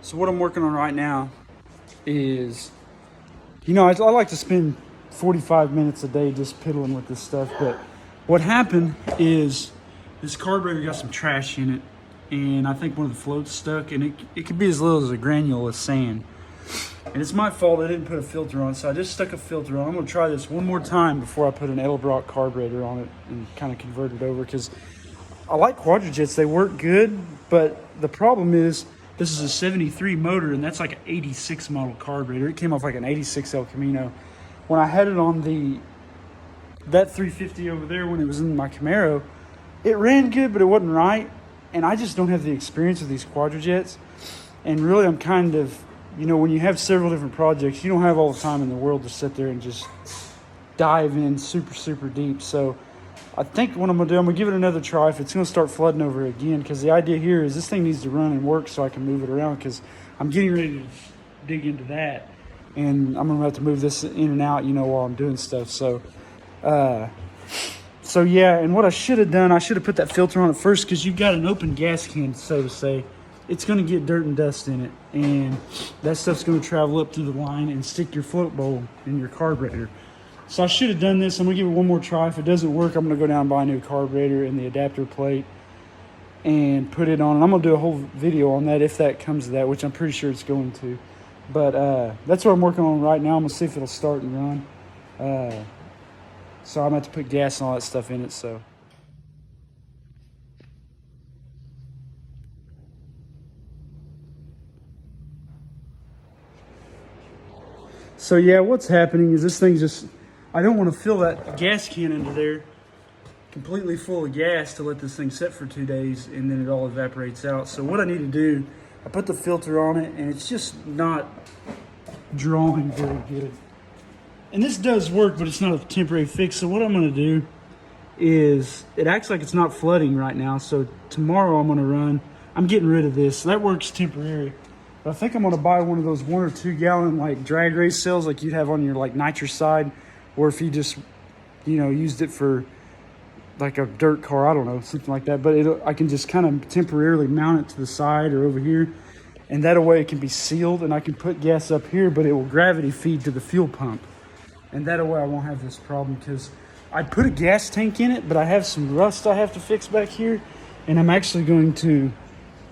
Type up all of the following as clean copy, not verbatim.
So what I'm working on right now is, I like to spend 45 minutes a day just piddling with this stuff. But what happened is this carburetor got some trash in it, and I think one of the floats stuck, and it could be as little as a granule of sand. And it's my fault I didn't put a filter on, so I just stuck a filter on. I'm gonna try this one more time before I put an Edelbrock carburetor on it and kind of convert it over, because I like Quadrajets, they work good, but the problem is this is a 73 motor, and that's like an 86 model carburetor. It came off like an 86 El Camino. When I had it on that 350 over there when it was in my Camaro, it ran good, but it wasn't right. And I just don't have the experience with these Quadrajets. And really, I'm kind of, when you have several different projects, you don't have all the time in the world to sit there and just dive in super, super deep. So I think what I'm going to do, I'm going to give it another try. If it's going to start flooding over again, because the idea here is this thing needs to run and work so I can move it around, because I'm getting ready to dig into that. And I'm going to have to move this in and out, while I'm doing stuff. So yeah, and what I should have done, I should have put that filter on it first, because you've got an open gas can, so to say. It's going to get dirt and dust in it, and that stuff's going to travel up through the line and stick your float bowl in your carburetor. So I should have done this. I'm going to give it one more try. If it doesn't work, I'm going to go down and buy a new carburetor and the adapter plate and put it on. And I'm going to do a whole video on that if that comes to that, which I'm pretty sure it's going to. But that's what I'm working on right now. I'm going to see if it'll start and run. So I'm going to have to put gas and all that stuff in it. So yeah, what's happening is this thing just, I don't want to fill that gas can into there completely full of gas to let this thing sit for 2 days, and then it all evaporates out. So what I need to do, I put the filter on it, and it's just not drawing very good. And this does work, but it's not a temporary fix. So what I'm going to do is, it acts like it's not flooding right now. So tomorrow I'm getting rid of this. So that works temporary. But I think I'm going to buy one of those 1 or 2 gallon like drag race cells like you'd have on your like nitrous side, or if you just used it for like a dirt car, I don't know, something like that. But I can just kind of temporarily mount it to the side or over here, and that way it can be sealed, and I can put gas up here, but it will gravity feed to the fuel pump, and that way I won't have this problem. Because I put a gas tank in it, but I have some rust I have to fix back here, and I'm actually going to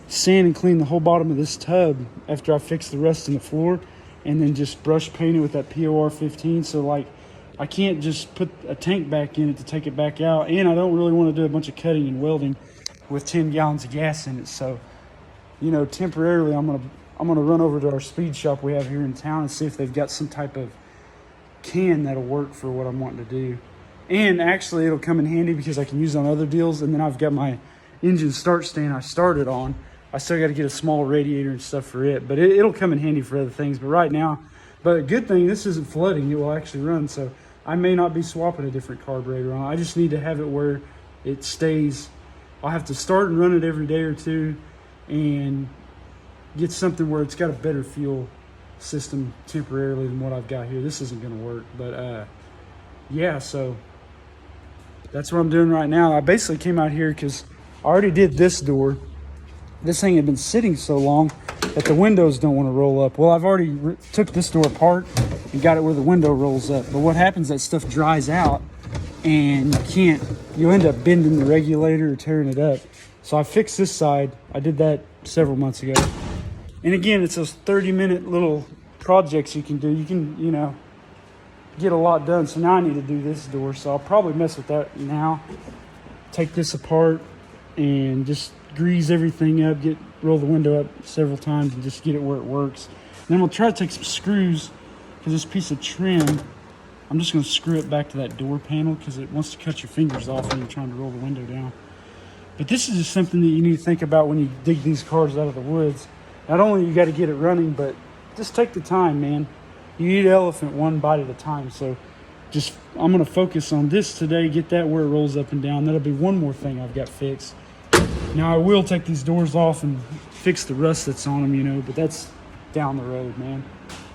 sand and clean the whole bottom of this tub after I fix the rust in the floor, and then just brush paint it with that POR 15. So like, I can't just put a tank back in it to take it back out, and I don't really want to do a bunch of cutting and welding with 10 gallons of gas in it. So temporarily I'm gonna run over to our speed shop we have here in town and see if they've got some type of can that'll work for what I'm wanting to do. And actually it'll come in handy because I can use it on other deals, and then I've got my engine start stand I started on. I still got to get a small radiator and stuff for it, but it'll come in handy for other things. But right now, but a good thing, this isn't flooding. It will actually run, so I may not be swapping a different carburetor on. I just need to have it where it stays. I'll have to start and run it every day or two and get something where it's got a better fuel system temporarily than what I've got here. This isn't going to work, but yeah, so that's what I'm doing right now. I basically came out here because I already did this door. This thing had been sitting so long that the windows don't want to roll up. Well, I've already took this door apart and got it where the window rolls up. But what happens, that stuff dries out, and you'll end up bending the regulator or tearing it up. So I fixed this side. I did that several months ago. And again, it's those 30-minute little projects you can do. You can, get a lot done. So now I need to do this door. So I'll probably mess with that now. Take this apart and just grease everything up, roll the window up several times and just get it where it works. And then we'll try to take some screws, because this piece of trim, I'm just going to screw it back to that door panel, because it wants to cut your fingers off when you're trying to roll the window down. But this is just something that you need to think about when you dig these cars out of the woods. Not only you got to get it running, but just take the time, man. You eat elephant one bite at a time. So I'm going to focus on this today, get that where it rolls up and down. That'll be one more thing I've got fixed. Now I will take these doors off and fix the rust that's on them, but that's down the road, man.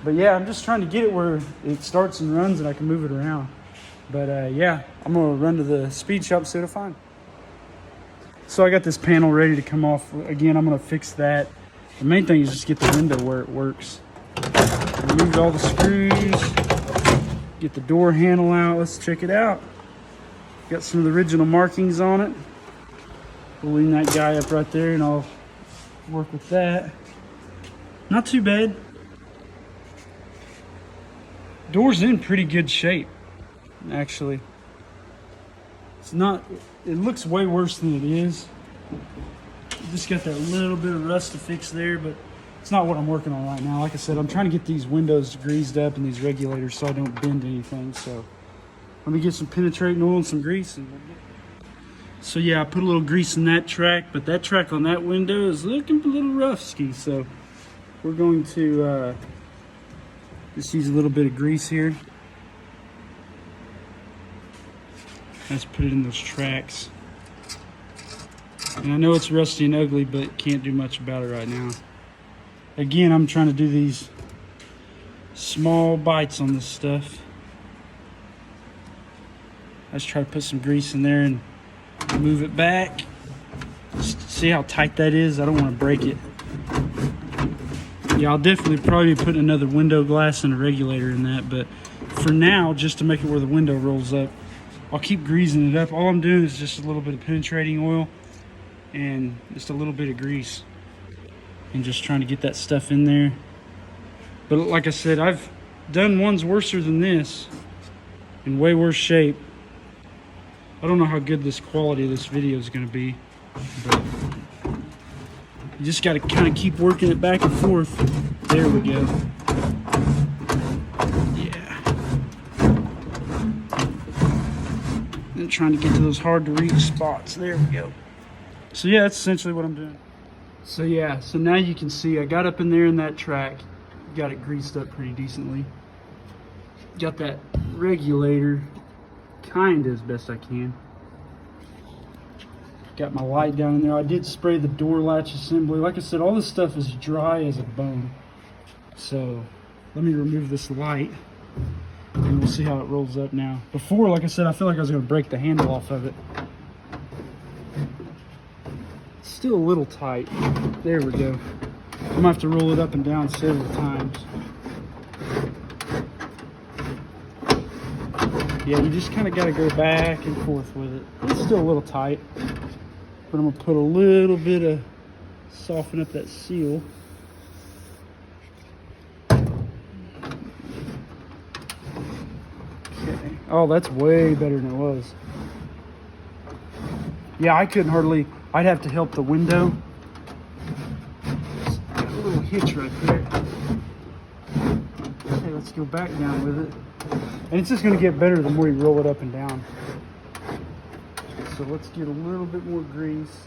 But yeah, I'm just trying to get it where it starts and runs and I can move it around. But yeah, I'm gonna run to the speed shop and see what I find. So I got this panel ready to come off. Again, I'm gonna fix that. The main thing is just get the window where it works. Remove all the screws, get the door handle out. Let's check it out. Got some of the original markings on it. We'll lean that guy up right there and I'll work with that. Not too bad. Door's in pretty good shape, actually. It's not, it looks way worse than it is. Just got that little bit of rust to fix there, but it's not what I'm working on right now. Like I said, I'm trying to get these windows greased up and these regulators so I don't bend anything. So let me get some penetrating oil and some grease. So yeah, I put a little grease in that track, but that track on that window is looking a little rough-ski. So we're going to just use a little bit of grease here. Let's put it in those tracks. And I know it's rusty and ugly, but can't do much about it right now. Again, I'm trying to do these small bites on this stuff. Let's try to put some grease in there and move it back. Just see how tight that is? I don't want to break it. Yeah, I'll definitely probably be putting another window glass and a regulator in that, but for now, just to make it where the window rolls up, I'll keep greasing it up. All I'm doing is just a little bit of penetrating oil and just a little bit of grease and just trying to get that stuff in there. But like I said, I've done ones worse than this in way worse shape. I don't know how good this quality of this video is going to be, but you just got to kind of keep working it back and forth. There we go. Yeah. And trying to get to those hard to reach spots. There we go. So yeah, that's essentially what I'm doing. So yeah, so now you can see I got up in there in that track, got it greased up pretty decently. Got that regulator kind of as best I can. Got my light down in there. I did spray the door latch assembly. Like I said, all this stuff is dry as a bone. So let me remove this light and we'll see how it rolls up now. Before, like I said, I feel like I was going to break the handle off of it. Still a little tight. There we go. I'm gonna have to roll it up and down several times. Yeah, you just kind of got to go back and forth with it. It's still a little tight, but I'm gonna put a little bit of soften up that seal. Okay. Oh, that's way better than it was. Yeah, I couldn't hardly. I'd have to help the window. Got a little hitch right there. Okay, let's go back down with it. And it's just going to get better the more you roll it up and down. So let's get a little bit more grease.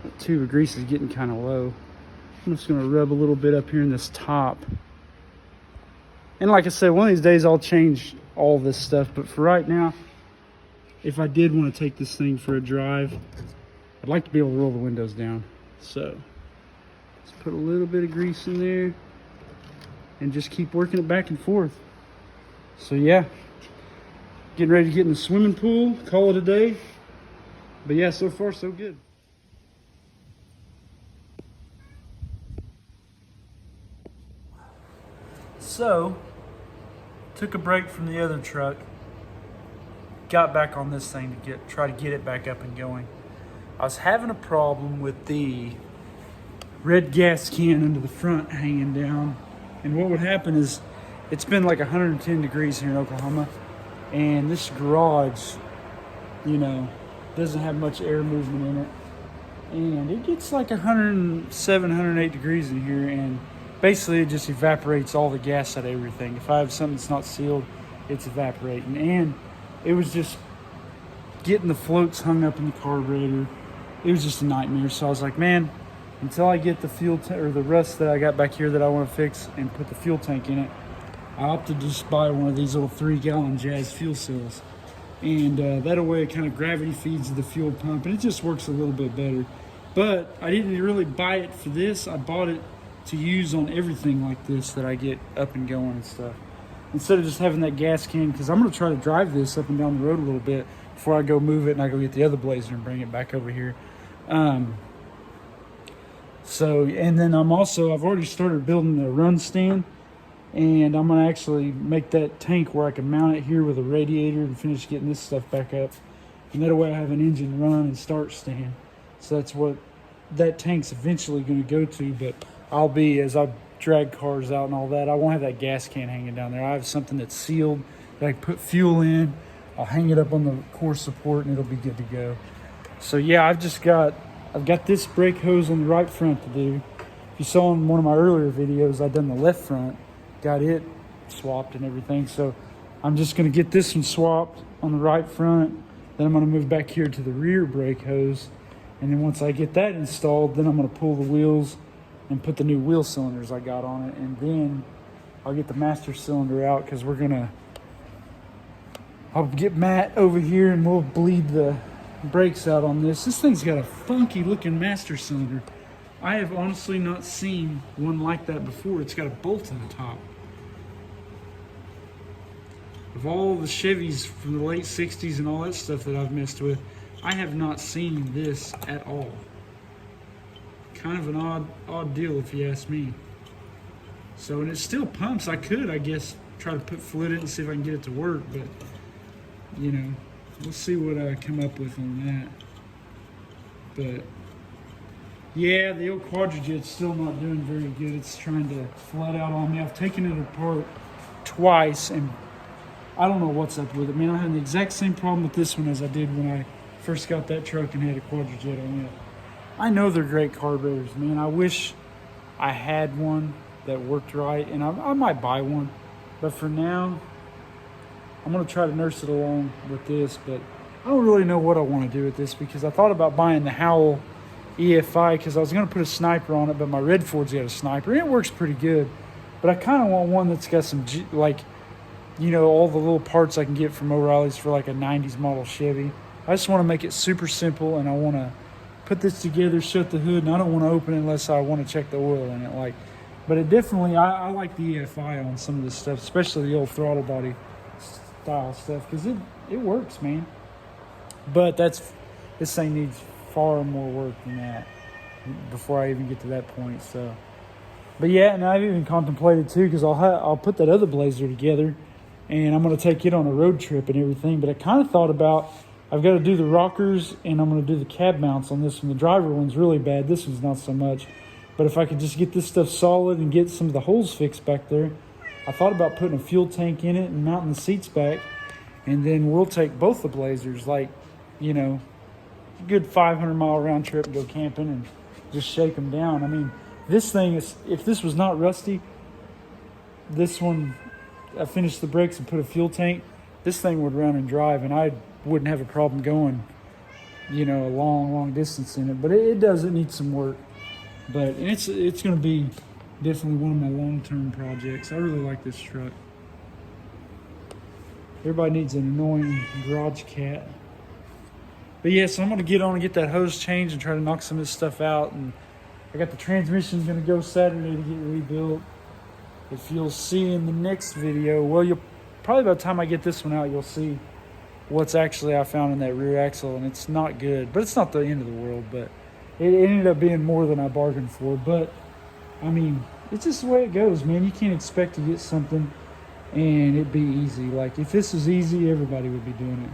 That tube of grease is getting kind of low. I'm just going to rub a little bit up here in this top. And like I said, one of these days I'll change all this stuff. But for right now, if I did want to take this thing for a drive, I'd like to be able to roll the windows down. So let's put a little bit of grease in there and just keep working it back and forth. So yeah, getting ready to get in the swimming pool, call it a day. But yeah, so far so good. So, took a break from the other truck. Got back on this thing to try to get it back up and going. I was having a problem with the red gas can under the front hanging down. And what would happen is, it's been like 110 degrees here in Oklahoma. And this garage, you know, doesn't have much air movement in it. And it gets like 107, 108 degrees in here. And basically it just evaporates all the gas out of everything. If I have something that's not sealed, it's evaporating. And it was just getting the floats hung up in the carburetor. It was just a nightmare. So I was like, man, until I get the fuel or the rust that I got back here that I want to fix and put the fuel tank in it, I opted to just buy one of these little 3-gallon Jazz fuel cells. And that way it kind of gravity feeds the fuel pump and it just works a little bit better. But I didn't really buy it for this. I bought it to use on everything like this that I get up and going and stuff. Instead of just having that gas can, because I'm going to try to drive this up and down the road a little bit before I go move it and I go get the other Blazer and bring it back over here. So, and then I've already started building the run stand, and I'm gonna actually make that tank where I can mount it here with a radiator and finish getting this stuff back up. And that way I have an engine run and start stand. So that's what that tank's eventually gonna go to, but I'll be, as I drag cars out and all that, I won't have that gas can hanging down there. I have something that's sealed that I can put fuel in. I'll hang it up on the core support and it'll be good to go. So yeah, I've got this brake hose on the right front to do. If you saw in one of my earlier videos, I've done the left front, got it swapped and everything. So I'm just gonna get this one swapped on the right front. Then I'm gonna move back here to the rear brake hose. And then once I get that installed, then I'm gonna pull the wheels and put the new wheel cylinders I got on it. And then I'll get the master cylinder out because I'll get Matt over here and we'll bleed the brakes out on this. This thing's got a funky looking master cylinder. I have honestly not seen one like that before. It's got a bolt on the top. Of all the Chevys from the late 60s and all that stuff that I've messed with, I have not seen this at all. Kind of an odd deal if you ask me. So, and it still pumps. I could, I guess, try to put fluid in and see if I can get it to work, but you know, we'll see what I come up with on that. But yeah, the old Quadrajet's still not doing very good. It's trying to flat out on me. I've taken it apart twice and I don't know what's up with it, man. I had the exact same problem with this one as I did when I first got that truck and had a Quadrajet on it. I know they're great carburetors, man. I wish I had one that worked right, and I might buy one. But for now, I'm gonna try to nurse it along with this, but I don't really know what I want to do with this because I thought about buying the Howell EFI because I was gonna put a sniper on it, but my Red Ford's got a sniper, and it works pretty good. But I kind of want one that's got some, like, you know, all the little parts I can get from O'Reilly's for like a 90s model Chevy. I just want to make it super simple, and I want to put this together, shut the hood, and I don't want to open it unless I want to check the oil in it. Like, but it definitely, I like the EFI on some of this stuff, especially the old throttle body style stuff, because it works, man. But this thing needs far more work than that before I even get to that point. So, but yeah, and I've even contemplated too, because I'll put that other Blazer together, and I'm going to take it on a road trip and everything. But I kind of thought about, I've got to do the rockers and I'm going to do the cab mounts on this one. The driver one's really bad. This one's not so much. But if I could just get this stuff solid and get some of the holes fixed back there, I thought about putting a fuel tank in it and mounting the seats back. And then we'll take both the Blazers, like, you know, a good 500-mile round trip and go camping and just shake them down. I mean, this thing is, if this was not rusty, this one, I finished the brakes and put a fuel tank, this thing would run and drive, and I wouldn't have a problem going, you know, a long distance in it. But it does, it needs some work. But it's going to be definitely one of my long-term projects. I really like this truck. Everybody needs an annoying garage cat. But yeah, so I'm going to get on and get that hose changed and try to knock some of this stuff out. And I got the transmission going to go Saturday to get rebuilt. If you'll see in the next video, well, you'll probably by the time I get this one out, you'll see what's actually I found in that rear axle, and it's not good, but it's not the end of the world. But it ended up being more than I bargained for. But I mean, it's just the way it goes, man. You can't expect to get something and it be easy. Like, if this was easy, everybody would be doing it.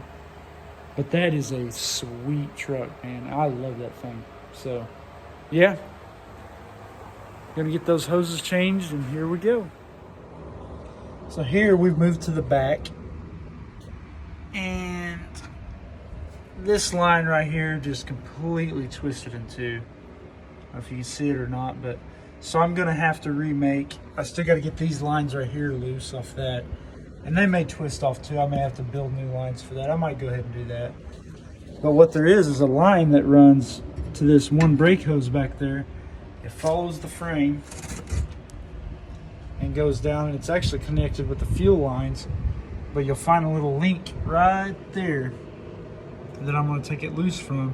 But that is a sweet truck, man. I love that thing. So yeah, gonna get those hoses changed, and here we go. So here we've moved to the back, and this line right here just completely twisted in two. I don't know if you can see it or not, but so I'm gonna have to remake. I still got to get these lines right here loose off that, and they may twist off too. I may have to build new lines for that. I might go ahead and do that. But what there is a line that runs to this one brake hose back there. It follows the frame and goes down, and it's actually connected with the fuel lines, but you'll find a little link right there that I'm going to take it loose from,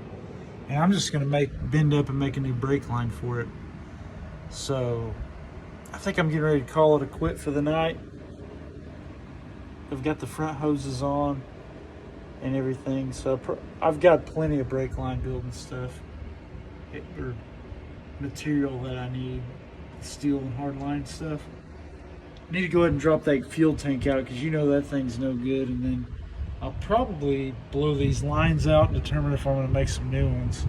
and I'm just going to bend up and make a new brake line for it. So I think I'm getting ready to call it a quit for the night. I've got the front hoses on and everything, so I've got plenty of brake line building stuff, or material that I need, steel and hard line stuff. I need to go ahead and drop that fuel tank out because you know that thing's no good, and then I'll probably blow these lines out and determine if I'm going to make some new ones.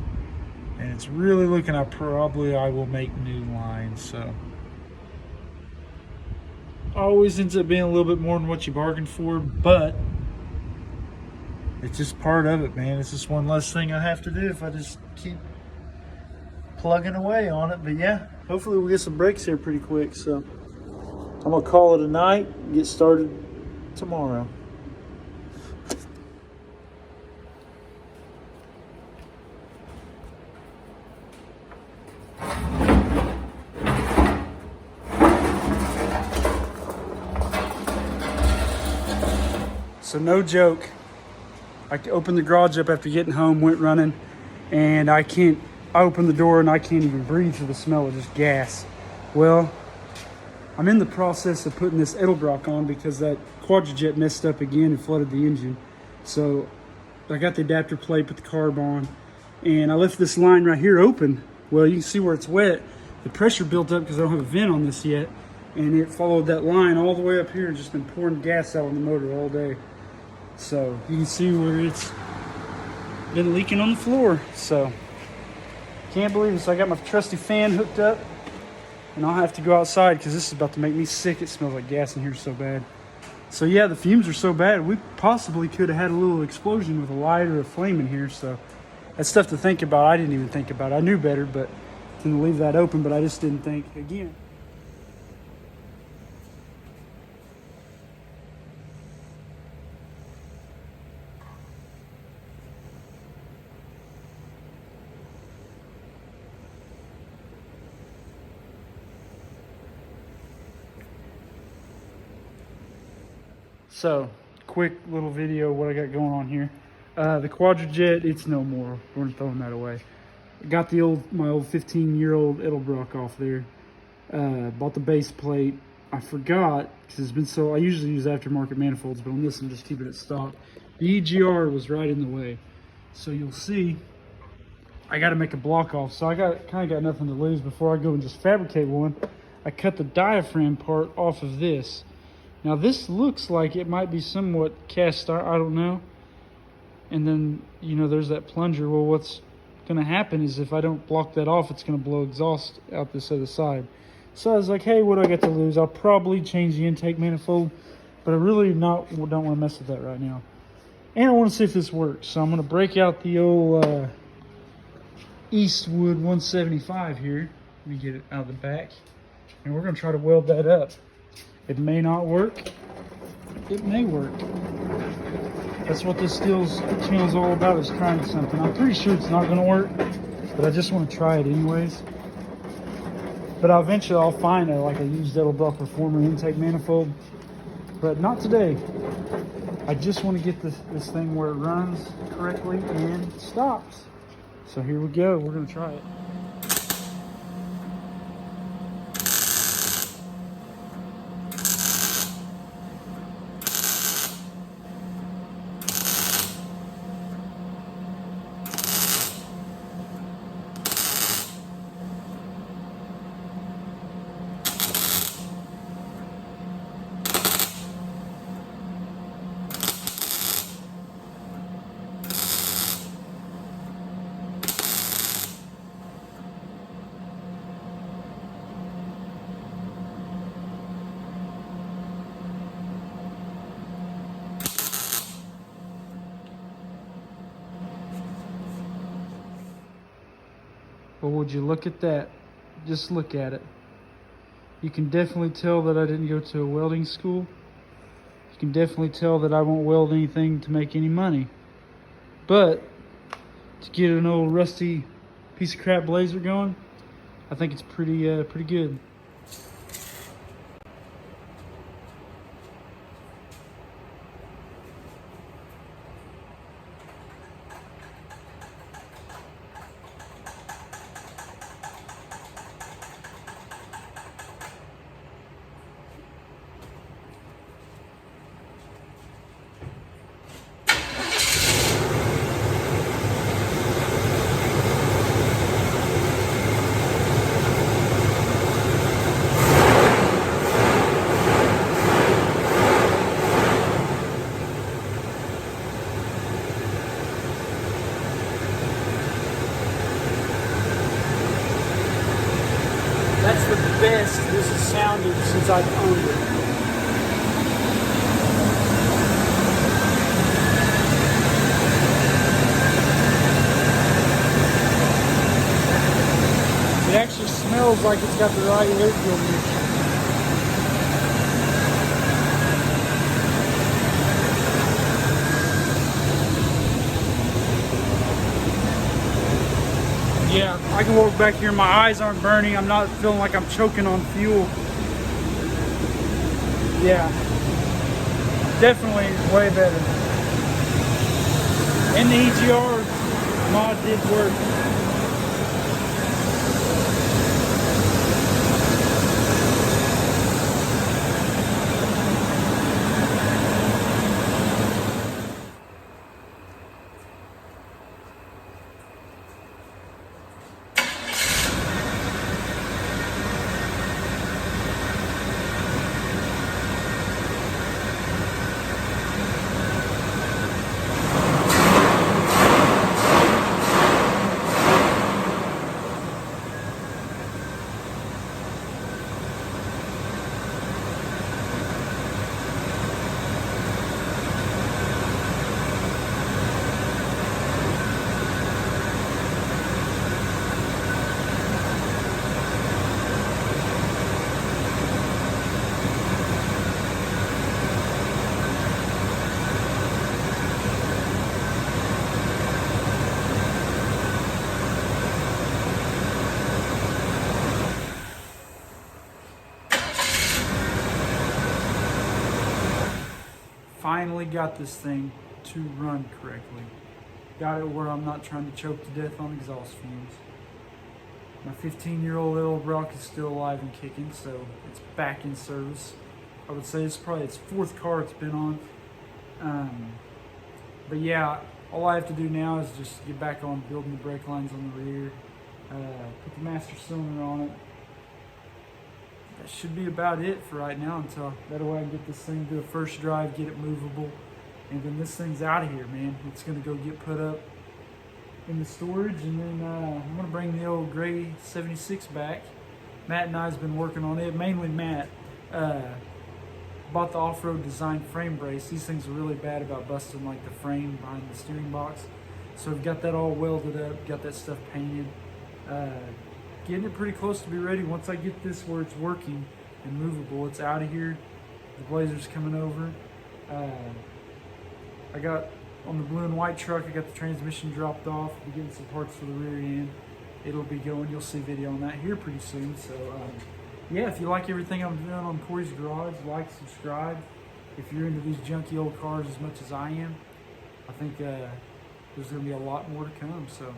And it's really looking like I will make new lines. So always ends up being a little bit more than what you bargained for, but it's just part of it, man. It's just one less thing I have to do if I just keep plugging away on it. But yeah, hopefully we'll get some breaks here pretty quick. So I'm gonna call it a night and get started tomorrow. So no joke, I opened the garage up after getting home, went running, and I opened the door and I can't even breathe for the smell of just gas. Well, I'm in the process of putting this Edelbrock on because that Quadrajet messed up again and flooded the engine. So I got the adapter plate, put the carb on, and I left this line right here open. Well, you can see where it's wet. The pressure built up because I don't have a vent on this yet, and it followed that line all the way up here and just been pouring gas out on the motor all day. So you can see where it's been leaking on the floor. So can't believe it. So I got my trusty fan hooked up, and I'll have to go outside because this is about to make me sick. It smells like gas in here so bad. So yeah, the fumes are so bad, we possibly could have had a little explosion with a light or a flame in here. So that's stuff to think about. I didn't even think about it. I knew better, but to leave that open, but I just didn't think again. So, quick little video of what I got going on here. The Quadrajet, it's no more. We're throwing that away. Got my old 15-year-old Edelbrock off there. Bought the base plate. I forgot, because it's been so, I usually use aftermarket manifolds, but on this I'm just keeping it stock. The EGR was right in the way. So you'll see, I got to make a block off. So I kind of got nothing to lose before I go and just fabricate one. I cut the diaphragm part off of this. Now this looks like it might be somewhat cast iron, I don't know. And then, you know, there's that plunger. Well, what's gonna happen is if I don't block that off, it's gonna blow exhaust out this other side. So I was like, hey, what do I got to lose? I'll probably change the intake manifold, but I really don't want to mess with that right now. And I want to see if this works. So I'm gonna break out the old Eastwood 175 here. Let me get it out of the back. And we're gonna try to weld that up. It may not work. It may work. That's what this channel is all about, is trying something. I'm pretty sure it's not going to work, but I just want to try it anyways. But eventually I'll find a used Edelbrock Reformer intake manifold, but not today. I just want to get this thing where it runs correctly and stops. So here we go. We're going to try it. But would you look at that? Just look at it. You can definitely tell that I didn't go to a welding school. You can definitely tell that I won't weld anything to make any money. But to get an old rusty piece of crap blazer going, I think it's pretty good. That's the best this has sounded since I've owned it. It actually smells like it's got the right air fuel mixture. Yeah, I can walk back here, my eyes aren't burning, I'm not feeling like I'm choking on fuel. Yeah, definitely way better. And the EGR mod did work. Finally got this thing to run correctly. Got it where I'm not trying to choke to death on exhaust fumes. My 15-year-old little Brock is still alive and kicking, so it's back in service. I would say it's probably its 4th car it's been on. But yeah, all I have to do now is just get back on building the brake lines on the rear, put the master cylinder on it. That should be about it for right now until that way I can get this thing to a first drive, get it movable, and then this thing's out of here, man. It's gonna go get put up in the storage, and then I'm gonna bring the old gray 76 back. Matt and I's been working on it, mainly Matt. Bought the off-road design frame brace. These things are really bad about busting like the frame behind the steering box. So we've got that all welded up, got that stuff painted. Getting it pretty close to be ready. Once I get this where it's working and movable, it's out of here. The Blazer's coming over. I got on the blue and white truck, I got the transmission dropped off. We're getting some parts for the rear end. It'll be going. You'll see video on that here pretty soon. So yeah, if you like everything I'm doing on Corey's Garage, like, subscribe. If you're into these junky old cars as much as I am, I think there's going to be a lot more to come. So